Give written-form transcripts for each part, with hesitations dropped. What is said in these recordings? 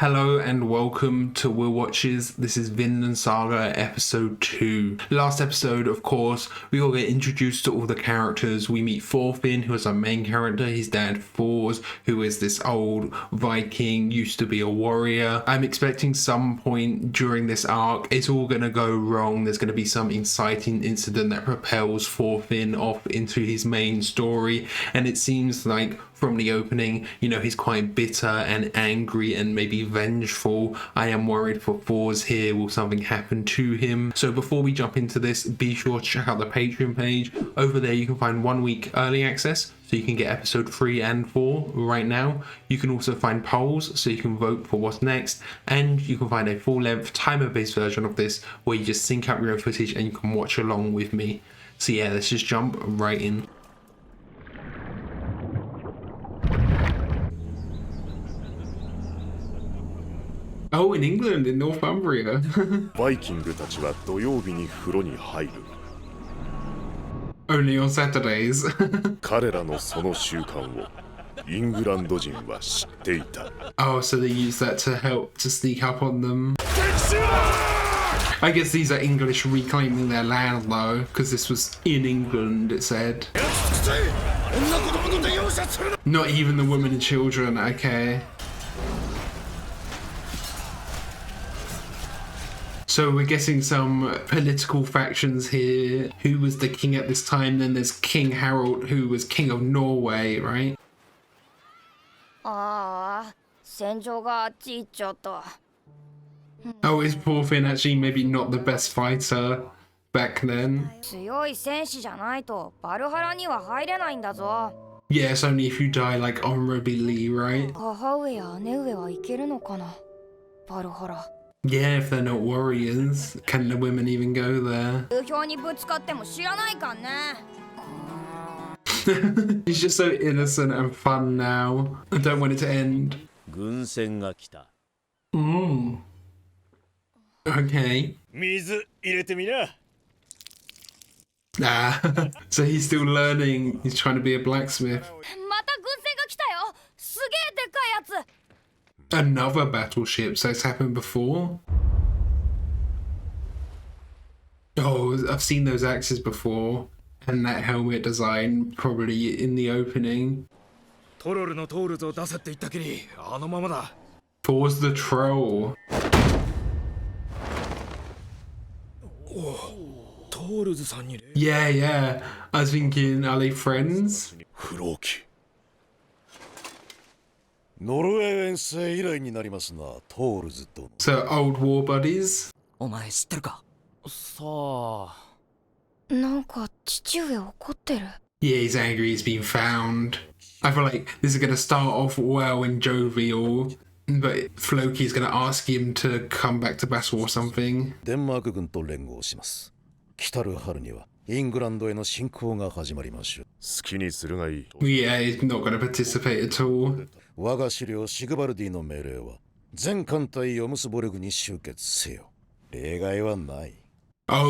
Hello and welcome to Will Watches. This is Vinland Saga episode 2. Last episode, of course, we all get introduced to all the characters. We meet Thorfinn, who is our main character, his dad Thors, who is this old Viking, used to be a warrior. I'm expecting some point during this arc, it's all going to go wrong. There's going to be some inciting incident that propels Thorfinn off into his main story, and it seems like from the opening, he's quite bitter and angry and maybe vengeful. I am worried for Thors here. Will something happen to him? So before we jump into this, be sure to check out the Patreon page. Over there you can find 1 week early access, so you can get episode 3 and 4 right now. You can also find polls, so you can vote for what's next, and you can find a full-length timer-based version of this where you just sync up your own footage and you can watch along with me. So yeah, let's just jump right in. Oh, in England, in Northumbria. バイキングたちは土曜日に風呂に入る。 Only on Saturdays. 彼らのその習慣をイングランド人は知っていた。 Oh, so they use that to help to sneak up on them. I guess these are English reclaiming their land though, because this was in England, it said. Not even the women and children, okay. So we're getting some political factions here. Who was the king at this time? Then there's King Harald, who was king of Norway, right? Oh, is Thorfinn actually maybe not the best fighter back then? Yes, only if you die like honorably, right? Yeah, if they're not warriors. Can the women even go there? He's just so innocent and fun now. I don't want it to end. Okay. So he's still learning. He's trying to be a blacksmith. Another battleship, so it's happened before. Oh, I've seen those axes before, and that helmet design probably in the opening. Thor's the troll. Yeah. I was thinking, are they friends? So old war buddies? Yeah, he's angry he's been found. I feel like this is going to start off well and jovial, but Floki's going to ask him to come back to battle or something. Yeah, he's not going to participate at all. Oh,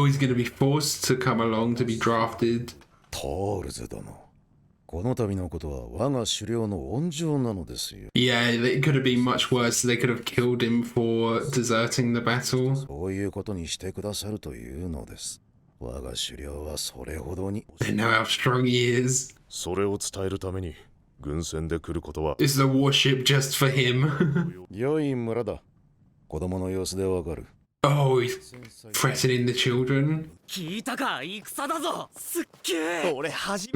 he's going to be forced to come along to be drafted. Yeah, it could have been much worse. They could have killed him for deserting the battle. They know how strong he is. This is a warship just for him. Oh, he's threatening the children.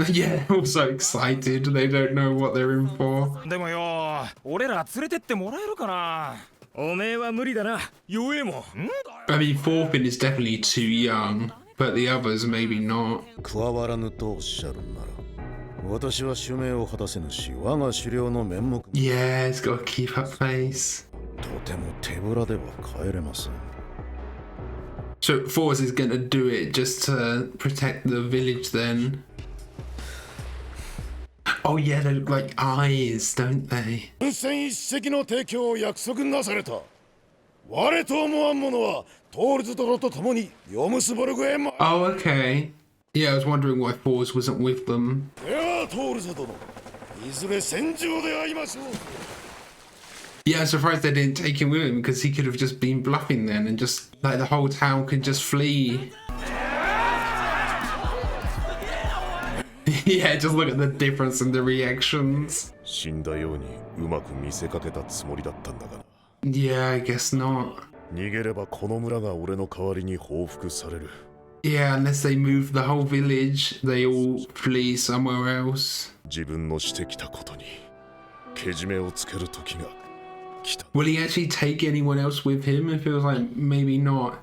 Yeah, I'm so excited. They don't know what they're in for. I mean, Thorfinn is definitely too young, but the others maybe not. Yeah, he's got to keep up face. So Thors is going to do it just to protect the village then. Oh yeah, they look like eyes, don't they? Oh, okay. Yeah, I was wondering why Thors wasn't with them. Yeah, I'm surprised they didn't take him with him because he could have just been bluffing then and just like the whole town could just flee. Yeah, just look at the difference in the reactions. 死んだようにうまく見せかけたつもりだったんだがな。 Yeah, I guess not. 逃げればこの村が俺の代わりに報復される。 Yeah, unless they move the whole village, they all flee somewhere else. 自分のしてきたことにけじめをつける時が来た。 Will he actually take anyone else with him? It feels like maybe not.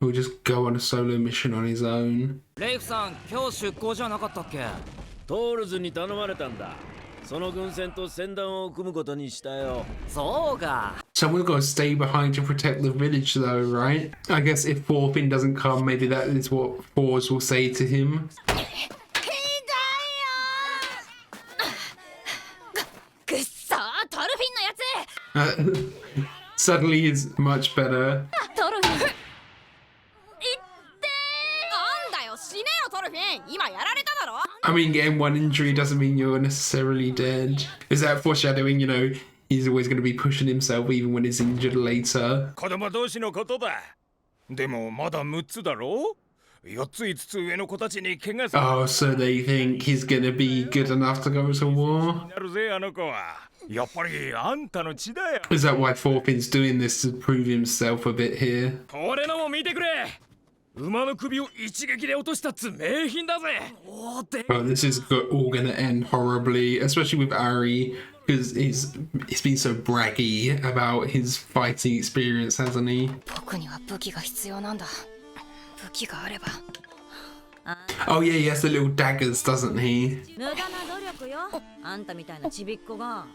He'll just go on a solo mission on his own. レイフさん、今日出港じゃなかったっけ？トールズに頼まれたんだ。その軍船と船団を組むことにしたよ。そうか。 Someone's got to stay behind to protect the village though, right? I guess if Thorfinn doesn't come, maybe that is what Thors will say to him. くっそー、トルフィンのやつ。 Suddenly he's much better. トルフィン。いってー。なんだよ、死ねよトルフィン。今やられただろ。 I mean, getting one injury doesn't mean you're necessarily dead. Is that foreshadowing, you know, he's always going to be pushing himself even when he's injured later? 子供同士のことだ。でもまだ6つだろう。4つ5つ上の子たちに怪我さ Oh, so they think he's going to be good enough to go to war? なるぜあの子は。やっぱりあんたの血だよ。 Is that why Thorfinn's doing this to prove himself a bit here? 俺のも見てくれ。馬の首を一撃で落としたっつ名品だぜ。おーで。 Oh, this is all going to end horribly, especially with Ari, because he's been so braggy about his fighting experience, hasn't he? 僕には武器が必要なんだ。武器があれば。 Oh yeah, he has the little daggers, doesn't he? 無駄な努力よ。あんたみたいなちびっこが。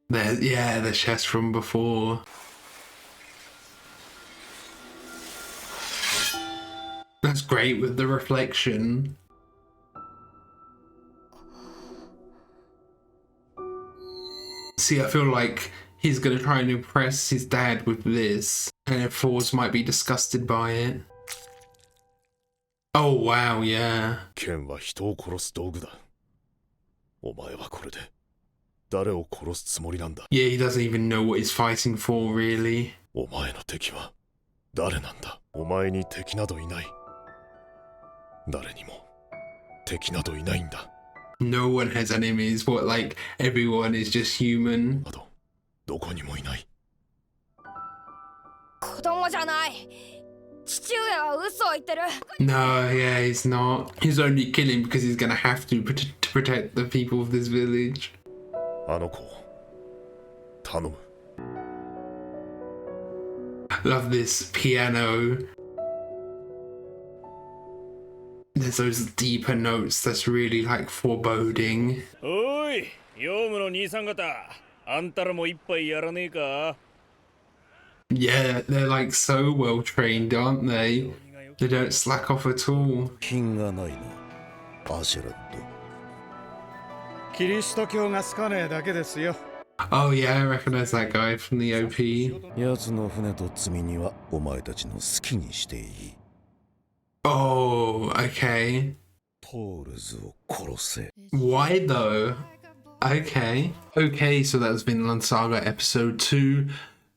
Yeah, the chest from before. That's great with the reflection. See, I feel like he's gonna try and impress his dad with this, and Thors might be disgusted by it. Oh wow, yeah. 剣は人を殺す道具だ。お前はこれで誰を殺すつもりなんだ。 Yeah, he doesn't even know what he's fighting for, really. お前の敵は誰なんだ。お前に敵などいない。誰にも敵などいないんだ。 No one has enemies, but like everyone is just human. などどこにもいない。子供じゃない。父上は嘘を言ってる。 No, yeah, he's not. He's only killing because he's gonna have to protect the people of this village. あの子頼む。 Love this piano. There's those deeper notes that's really like foreboding. おい、ヨウムの兄さん方、あんたらも一杯やらねえか。 Yeah, they're like so well trained, aren't they? They don't slack off at all. 品がないな、アシェラット。キリスト教が好かねえだけですよ。 Oh yeah, I recognize that guy from the OP. 奴の船と積み荷はお前たちの好きにしていい。 Oh, okay. トールズを殺せ。 Why though? Okay. Okay, so that was Vinland Saga episode 2.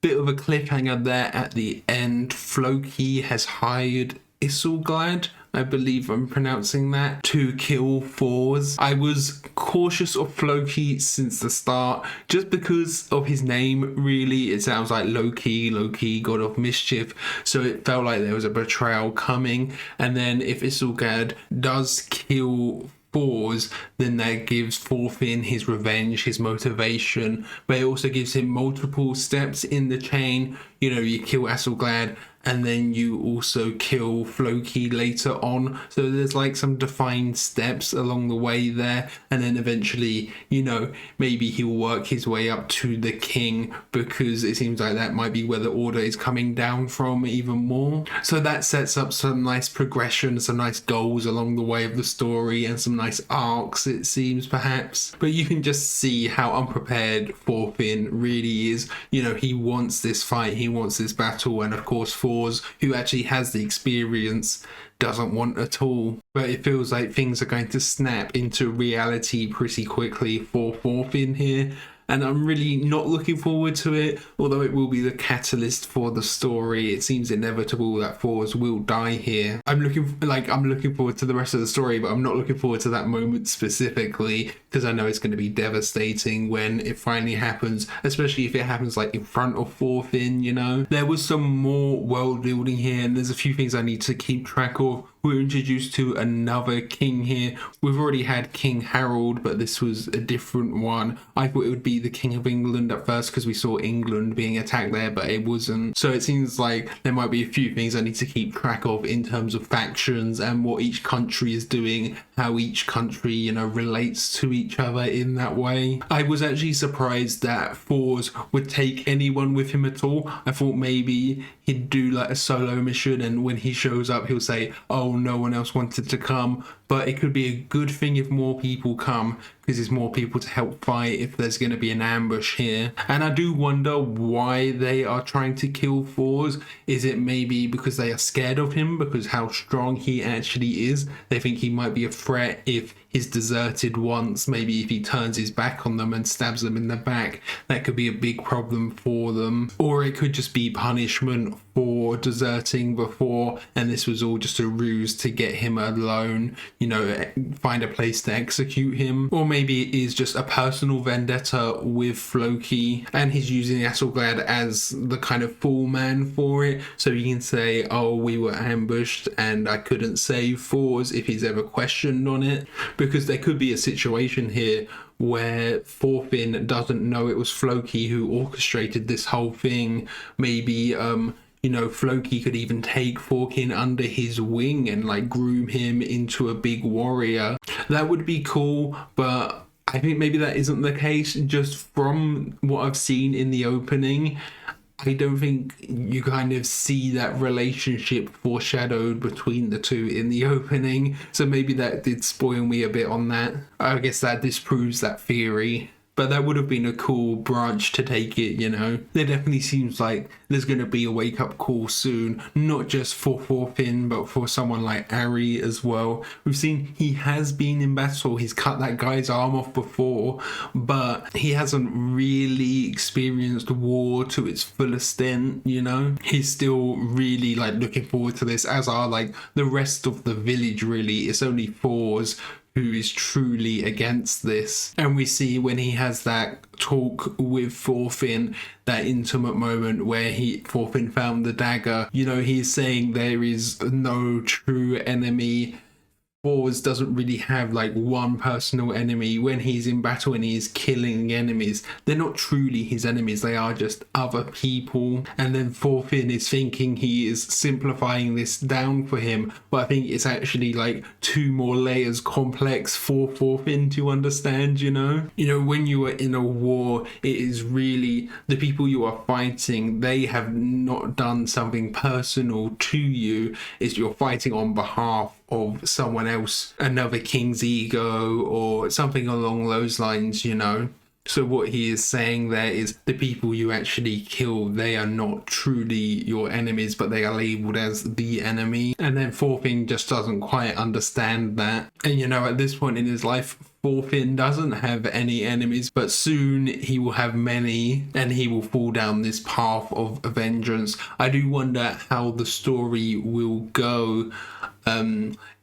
Bit of a cliffhanger there at the end. Floki has hired Isilglad, I believe I'm pronouncing that, to kill Thors. I was cautious of Floki since the start, just because of his name, really. It sounds like Loki, god of mischief, so it felt like there was a betrayal coming. And then if Isilglad does kill Thors, then that gives Thorfinn his revenge, his motivation, but it also gives him multiple steps in the chain. You know, you kill Isilglad and then you also kill Floki later on, so there's like some defined steps along the way there, and then eventually, you know, maybe he'll work his way up to the king, because it seems like that might be where the order is coming down from even more. So that sets up some nice progression, some nice goals along the way of the story, and some nice arcs, it seems, perhaps. But you can just see how unprepared Thorfinn really is. You know, he wants this fight, he wants this battle, and of course Thors, who actually has the experience, doesn't want at all. But it feels like things are going to snap into reality pretty quickly for Thorfinn here. and I'm really not looking forward to it, although it will be the catalyst for the story. It seems inevitable that Thors will die here. I'm looking forward to the rest of the story, but I'm not looking forward to that moment specifically, because I know it's going to be devastating when it finally happens, especially if it happens like in front of Thorfinn, you know. There was some more world building here, and there's a few things I need to keep track of. We're introduced to another king here. We've already had King Harold, but this was a different one. I thought it would be the King of England at first because we saw England being attacked there, but it wasn't. So it seems like there might be a few things I need to keep track of in terms of factions and what each country is doing, how each country, you know, relates to each other in that way. I was actually surprised that Thors would take anyone with him at all. I thought maybe he'd do like a solo mission, and when he shows up he'll say, oh, no one else wanted to come. But it could be a good thing if more people come, because there's more people to help fight if there's going to be an ambush here. And I do wonder why they are trying to kill Thors. Is it maybe because they are scared of him, because how strong he actually is? They think he might be a threat if he's deserted once. Maybe if he turns his back on them and stabs them in the back, that could be a big problem for them. Or it could just be punishment for deserting before, and this was all just a ruse to get him alone, you know, find a place to execute him. Or maybe it is just a personal vendetta with Floki, and he's using Aselglad as the kind of fool man for it, so he can say, oh, we were ambushed and I couldn't save Thors, if he's ever questioned on it. Because there could be a situation here where Thorfinn doesn't know it was Floki who orchestrated this whole thing. Maybe you know, Floki could even take Thorfinn under his wing and like groom him into a big warrior. That would be cool, but I think maybe that isn't the case. Just from what I've seen in the opening, I don't think you kind of see that relationship foreshadowed between the two in the opening. So maybe that did spoil me a bit on that. I guess that disproves that theory. But that would have been a cool branch to take it, you know. There definitely seems like there's going to be a wake-up call soon, not just for Thorfinn, but for someone like Ari as well. We've seen he has been in battle, he's cut that guy's arm off before, but he hasn't really experienced war to its full extent, you know. He's still really like looking forward to this, as are like the rest of the village really. It's only Thors who is truly against this. And we see when he has that talk with Thorfinn, that intimate moment where Thorfinn found the dagger, you know, he's saying there is no true enemy. Thors doesn't really have like one personal enemy. When he's in battle and he's killing enemies, they're not truly his enemies, they are just other people. And then Thorfinn is thinking he is simplifying this down for him, but I think it's actually like 2 more layers complex for Thorfinn to understand, you know. You know, when you are in a war, it is really the people you are fighting, they have not done something personal to you. It's you're fighting on behalf of someone else, another king's ego or something along those lines, you know. So what he is saying there is the people you actually kill, they are not truly your enemies, but they are labelled as the enemy. And then Thorfinn just doesn't quite understand that. And you know, at this point in his life, Thorfinn doesn't have any enemies, but soon he will have many, and he will fall down this path of vengeance. I do wonder how the story will go,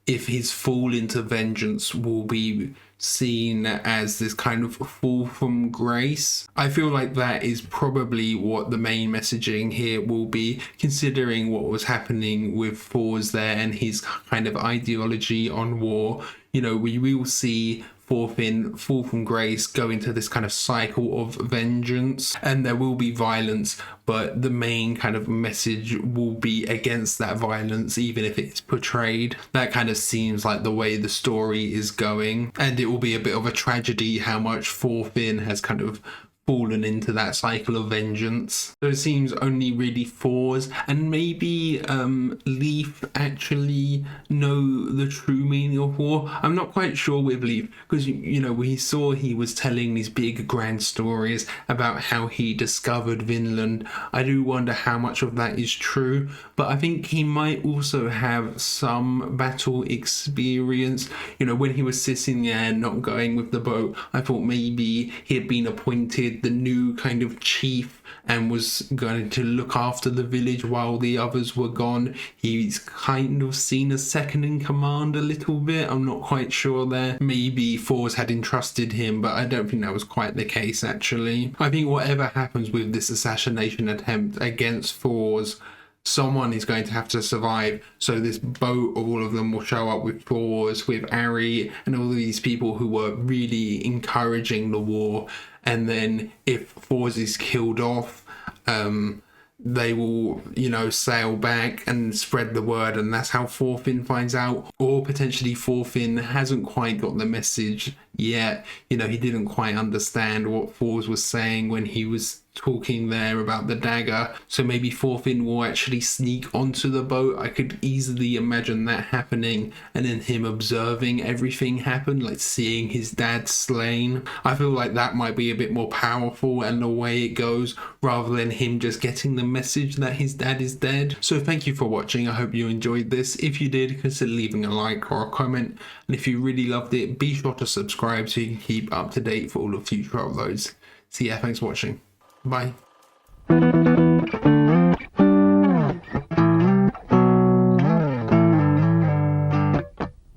if his fall into vengeance will be seen as this kind of fall from grace. I feel like that is probably what the main messaging here will be, considering what was happening with Thors there and his kind of ideology on war. You know, we will see Thorfinn fall from grace, go into this kind of cycle of vengeance, and there will be violence, but the main kind of message will be against that violence, even if it's portrayed. That kind of seems like the way the story is going, and it will be a bit of a tragedy how much Thorfinn has kind of fallen into that cycle of vengeance. So it seems only really Thors and maybe Leif actually know the true meaning of war. I'm not quite sure with Leif, because you know, we saw he was telling these big grand stories about how he discovered Vinland. I do wonder how much of that is true, but I think he might also have some battle experience. You know, when he was sitting there not going with the boat, I thought maybe he had been appointed with the new kind of chief and was going to look after the village while the others were gone. He's kind of seen as second in command a little bit. I'm not quite sure there. Maybe Thors had entrusted him, but I don't think that was quite the case actually. I think whatever happens with this assassination attempt against Thors, someone is going to have to survive. So this boat of all of them will show up with Thors, with Ari, and all of these people who were really encouraging the war. And then if Thors is killed off, they will, you know, sail back and spread the word, and that's how Thorfinn finds out. Or potentially Thorfinn hasn't quite got the message yet. You know, he didn't quite understand what Thors was saying when he was talking there about the dagger. So maybe Thorfinn will actually sneak onto the boat. I could easily imagine that happening, and then him observing everything happen, like seeing his dad slain. I feel like that might be a bit more powerful and the way it goes, rather than him just getting the message that his dad is dead. So thank you for watching. I hope you enjoyed this. If you did, consider leaving a like or a comment, and if you really loved it, be sure to subscribe so you can keep up to date for all the future uploads. So yeah, thanks for watching. Bye.